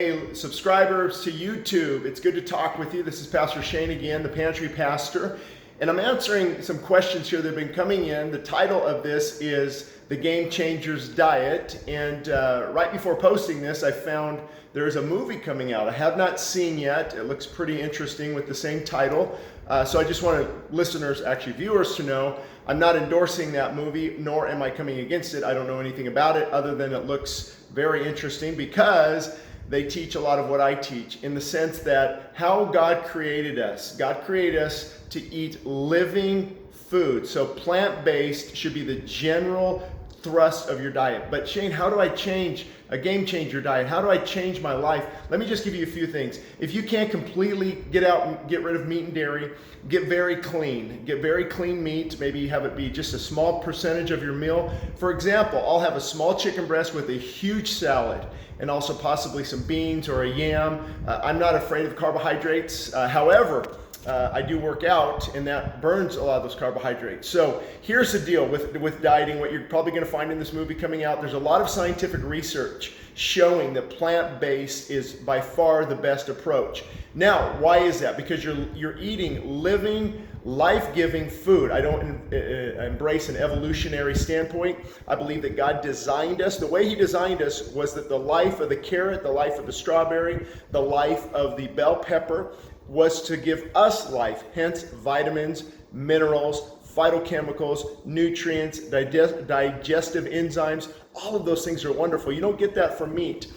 Hey, subscribers to YouTube, it's good to talk with you. This is Pastor Shane again, the Pantry Pastor, and I'm answering some questions here that have been coming in. The title of this is The Game Changers Diet, and right before posting this, I found there's a movie coming out I have not seen yet. It looks pretty interesting with the same title, so I just wanted listeners, actually viewers, to know I'm not endorsing that movie, nor am I coming against it. I don't know anything about it other than it looks very interesting because they teach a lot of what I teach in the sense that how God created us. God created us to eat living food. So plant-based should be the general thrust of your diet. But Shane, how do I change a game changer diet? How do I change my life? Let me just give you a few things. If you can't completely get out and get rid of meat and dairy, get very clean. Get very clean meat. Maybe have it be just a small percentage of your meal. For example, I'll have a small chicken breast with a huge salad and also possibly some beans or a yam. I'm not afraid of carbohydrates. However, I do work out, and that burns a lot of those carbohydrates. So here's the deal with dieting. What you're probably going to find in this movie coming out, there's a lot of scientific research showing that plant-based is by far the best approach. Now, why is that? Because you're eating living, life-giving food. I don't embrace an evolutionary standpoint. I believe that God designed us. The way He designed us was that the life of the carrot, the life of the strawberry, the life of the bell pepper was to give us life, hence vitamins, minerals, phytochemicals, nutrients, digestive enzymes. All of those things are wonderful. You don't get that from meat.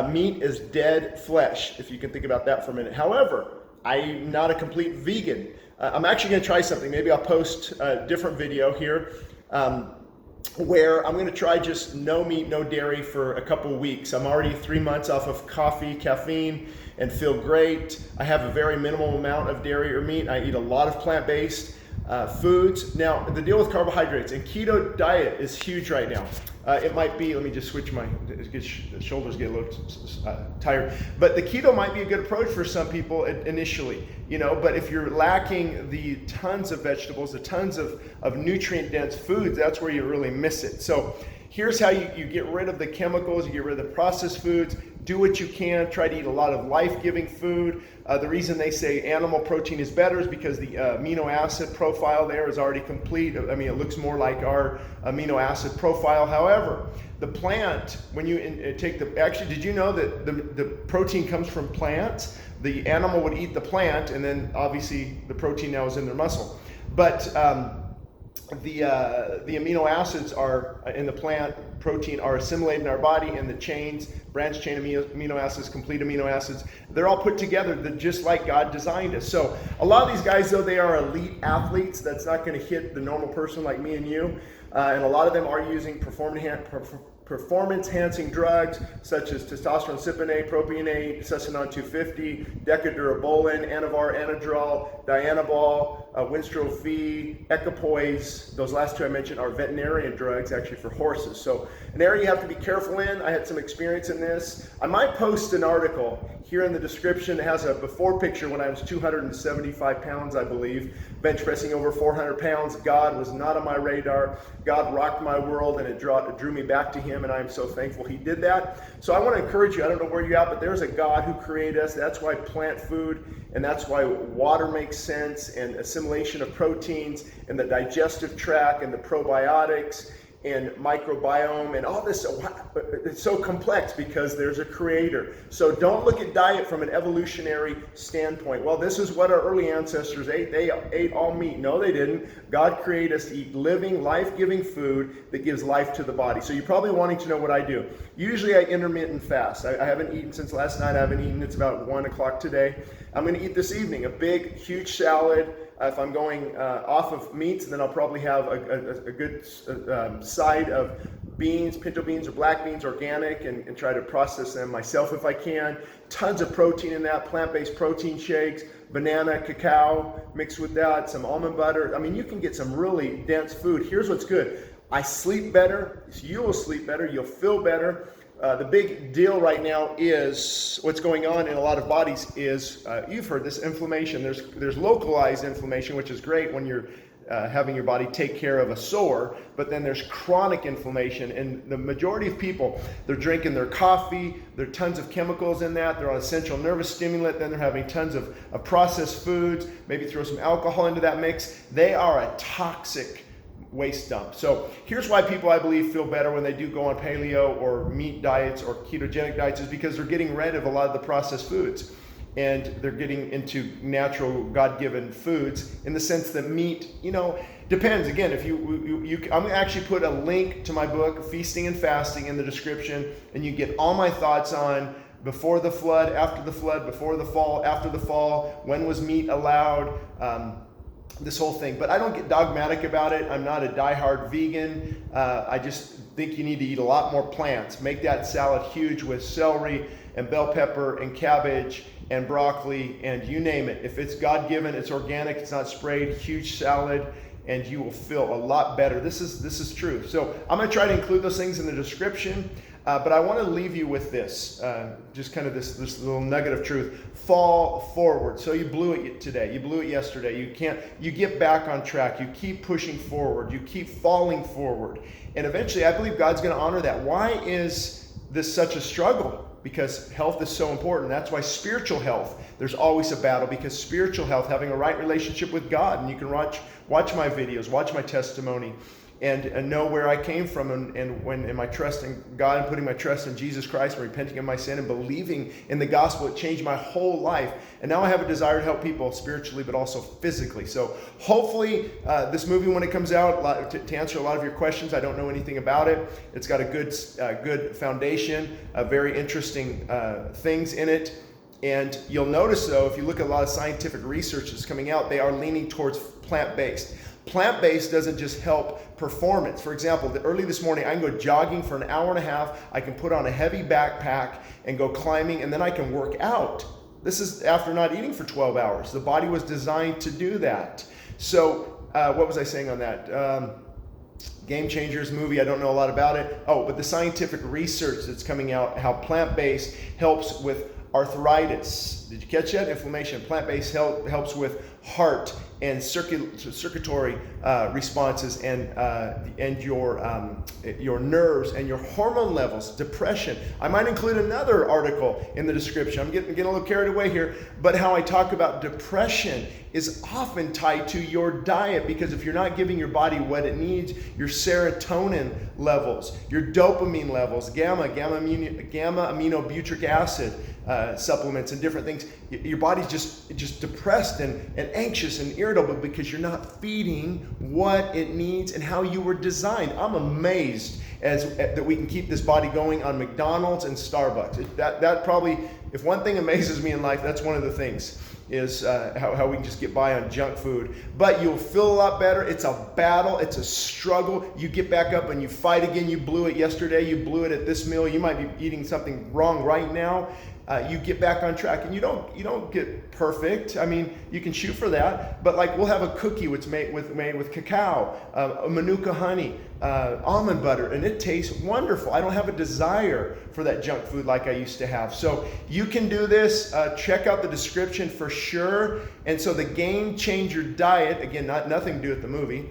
Meat is dead flesh, if you can think about that for a minute. However, I'm not a complete vegan. I'm actually going to try something. Maybe I'll post a different video here where I'm going to try just no meat, no dairy for a couple of weeks. I'm already 3 months off of coffee, caffeine, and feel great. I have a very minimal amount of dairy or meat. I eat a lot of plant-based foods. Now, the deal with carbohydrates and keto diet is huge right now. It might be, let me just switch my shoulders get a little tired. But the keto might be a good approach for some people initially, but if you're lacking the tons of vegetables, the tons of nutrient-dense foods, that's where you really miss it. So here's how you get rid of the chemicals, you get rid of the processed foods. Do what you can. Try to eat a lot of life-giving food. The reason they say animal protein is better is because the amino acid profile there is already complete. I mean, it looks more like our amino acid profile. However, the plant, when you take actually, did you know that the protein comes from plants? The animal would eat the plant, and then obviously the protein now is in their muscle. But the amino acids are in the plant protein are assimilated in our body, and the chains, branch chain amino acids, complete amino acids, they're all put together just like God designed us. So a lot of these guys, though, they are elite athletes. That's not going to hit the normal person like me and you. And a lot of them are using performance-enhancing drugs such as testosterone cypionate, propionate, Sessionon 250, Decadurabolin, Anavar, Anadrol, Dianabol, Winstrol-V, Equipoise. Those last two I mentioned are veterinarian drugs, actually, for horses. So an area you have to be careful in. I had some experience in this. I might post an article here in the description. It has a before picture when I was 275 pounds, I believe, bench pressing over 400 pounds. God was not on my radar. God rocked my world, and it drew me back to Him, and I am so thankful He did that. So I want to encourage you, I don't know where you're at, but there's a God who created us. That's why plant food, and that's why water makes sense, and assimilation of proteins, and the digestive tract, and the probiotics, and microbiome, and all this. It's so complex because there's a creator. So don't look at diet from an evolutionary standpoint. Well, this is what our early ancestors ate. They ate all meat. No, they didn't. God created us to eat living, life-giving food that gives life to the body. So you're probably wanting to know what I do. Usually I intermittent fast. I haven't eaten since last night. I haven't eaten. It's about 1 o'clock today. I'm going to eat this evening a big, huge salad. If I'm going off of meats, then I'll probably have a good side of beans, pinto beans or black beans, organic, and try to process them myself if I can. Tons of protein in that, plant-based protein shakes, banana, cacao mixed with that, some almond butter. I mean, you can get some really dense food. Here's what's good. I sleep better. You will sleep better. You'll feel better. The big deal right now is what's going on in a lot of bodies is, you've heard this, inflammation. There's localized inflammation, which is great when you're having your body take care of a sore, but then there's chronic inflammation. And the majority of people, they're drinking their coffee, there are tons of chemicals in that, they're on a central nervous stimulant, then they're having tons of processed foods, maybe throw some alcohol into that mix. They are a toxic waste dump. So here's why people, I believe, feel better when they do go on paleo or meat diets or ketogenic diets, is because they're getting rid of a lot of the processed foods. And they're getting into natural, God-given foods, in the sense that meat, depends. Again, if I'm gonna actually put a link to my book, Feasting and Fasting, in the description, and you get all my thoughts on before the flood, after the flood, before the fall, after the fall, when was meat allowed, this whole thing. But I don't get dogmatic about it. I'm not a diehard vegan. I just think you need to eat a lot more plants. Make that salad huge with celery and bell pepper and cabbage and broccoli and you name it. If it's God-given, it's organic, it's not sprayed, huge salad, and you will feel a lot better. This is true. So I'm going to try to include those things in the description, but I want to leave you with this, just kind of this little nugget of truth. Fall forward. So you blew it today, you blew it yesterday, you get back on track, you keep pushing forward, you keep falling forward, and eventually I believe God's going to honor that. Why is this such a struggle? Because health is so important. That's why spiritual health, there's always a battle, because spiritual health, having a right relationship with God, and you can watch my videos, watch my testimony, and know where I came from, and when in my trust in God and putting my trust in Jesus Christ and repenting of my sin and believing in the gospel, it changed my whole life. And now I have a desire to help people spiritually, but also physically. So hopefully this movie, when it comes out, to answer a lot of your questions, I don't know anything about it. It's got a good foundation, very interesting things in it. And you'll notice, though, if you look at a lot of scientific research that's coming out, they are leaning towards plant-based. Plant-based doesn't just help performance. For example, early this morning, I can go jogging for an hour and a half. I can put on a heavy backpack and go climbing, and then I can work out. This is after not eating for 12 hours. The body was designed to do that. So what was I saying on that? Game Changers movie, I don't know a lot about it. Oh, but the scientific research that's coming out, how plant-based helps with arthritis. Did you catch that? Inflammation. Plant-based helps with heart and circulatory responses, and your nerves and your hormone levels, depression. I might include another article in the description. I'm getting a little carried away here, but how I talk about depression is often tied to your diet, because if you're not giving your body what it needs, your serotonin levels, your dopamine levels, gamma aminobutyric acid supplements and different things, your body's just depressed and anxious and irritable because you're not feeding what it needs and how you were designed. I'm amazed that we can keep this body going on McDonald's and Starbucks. That probably, if one thing amazes me in life, that's one of the things, is how we can just get by on junk food. But you'll feel a lot better. It's a battle. It's a struggle. You get back up and you fight again. You blew it yesterday. You blew it at this meal. You might be eating something wrong right now. You get back on track, and you don't get perfect. I mean, you can shoot for that, but like we'll have a cookie which made with cacao, manuka honey, almond butter, and it tastes wonderful. I don't have a desire for that junk food like I used to have. So you can do this. Check out the description for sure. And so the Game Changer diet, again, nothing to do with the movie.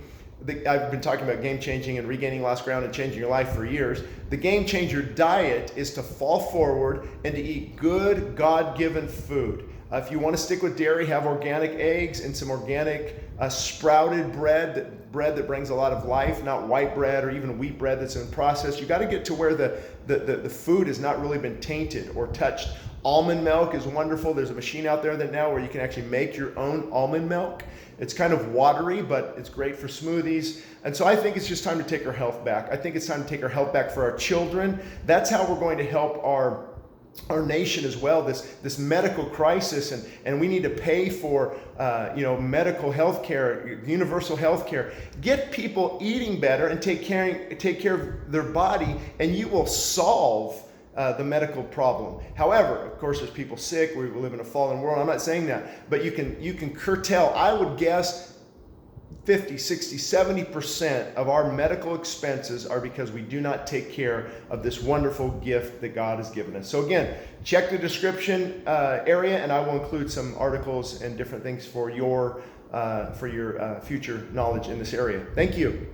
I've been talking about game changing and regaining lost ground and changing your life for years. The Game Changer diet is to fall forward and to eat good, God-given food. If you want to stick with dairy, have organic eggs and some organic sprouted bread that brings a lot of life, not white bread or even wheat bread that's been processed. You got to get to where the food has not really been tainted or touched. Almond milk is wonderful. There's a machine out there now where you can actually make your own almond milk. It's kind of watery, but it's great for smoothies. And so I think it's just time to take our health back. I think it's time to take our health back for our children. That's how we're going to help our nation as well, this medical crisis, and we need to pay for medical health care, universal health care. Get people eating better and take care of their body, and you will solve the medical problem. However, of course, there's people sick. We live in a fallen world. I'm not saying that, but you can curtail, I would guess, 50, 60, 70% of our medical expenses are because we do not take care of this wonderful gift that God has given us. So again, check the description area, and I will include some articles and different things for your for your future knowledge in this area. Thank you.